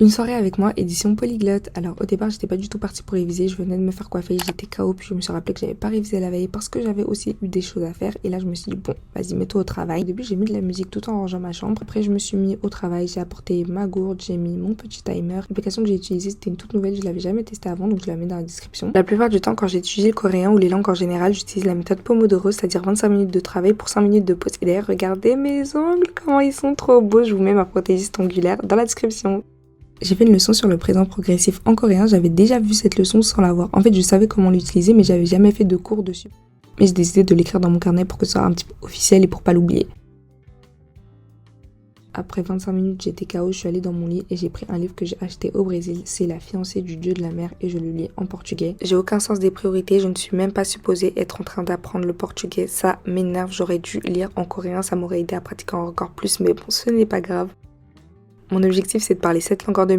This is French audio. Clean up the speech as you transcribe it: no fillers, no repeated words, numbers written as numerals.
Une soirée avec moi, édition polyglotte. Alors au départ, j'étais pas du tout partie pour réviser, je venais de me faire coiffer, j'étais KO, puis je me suis rappelé que j'avais pas révisé la veille parce que j'avais aussi eu des choses à faire. Et là, je me suis dit, bon, vas-y, mets-toi au travail. Au début, j'ai mis de la musique tout en rangeant ma chambre. Après, je me suis mis au travail, j'ai apporté ma gourde, j'ai mis mon petit timer. L'application que j'ai utilisée, c'était une toute nouvelle, je l'avais jamais testée avant, donc je la mets dans la description. La plupart du temps, quand j'étudie le coréen ou les langues en général, j'utilise la méthode Pomodoro, c'est-à-dire 25 minutes de travail pour 5 minutes de pause. Et d'ailleurs, regardez mes ongles, comment ils sont trop beaux. Je vous mets ma prothésiste ongulaire dans la description. J'ai fait une leçon sur le présent progressif en coréen, j'avais déjà vu cette leçon sans la voir. En fait, je savais comment l'utiliser, mais j'avais jamais fait de cours dessus. Mais j'ai décidé de l'écrire dans mon carnet pour que ce soit un petit peu officiel et pour pas l'oublier. Après 25 minutes, j'étais KO, je suis allée dans mon lit et j'ai pris un livre que j'ai acheté au Brésil. C'est La fiancée du dieu de la mer et je le lis en portugais. J'ai aucun sens des priorités, je ne suis même pas supposée être en train d'apprendre le portugais. Ça m'énerve, j'aurais dû lire en coréen, ça m'aurait aidé à pratiquer encore plus, mais bon, ce n'est pas grave. Mon objectif, c'est de parler 7 langues en 2 minutes.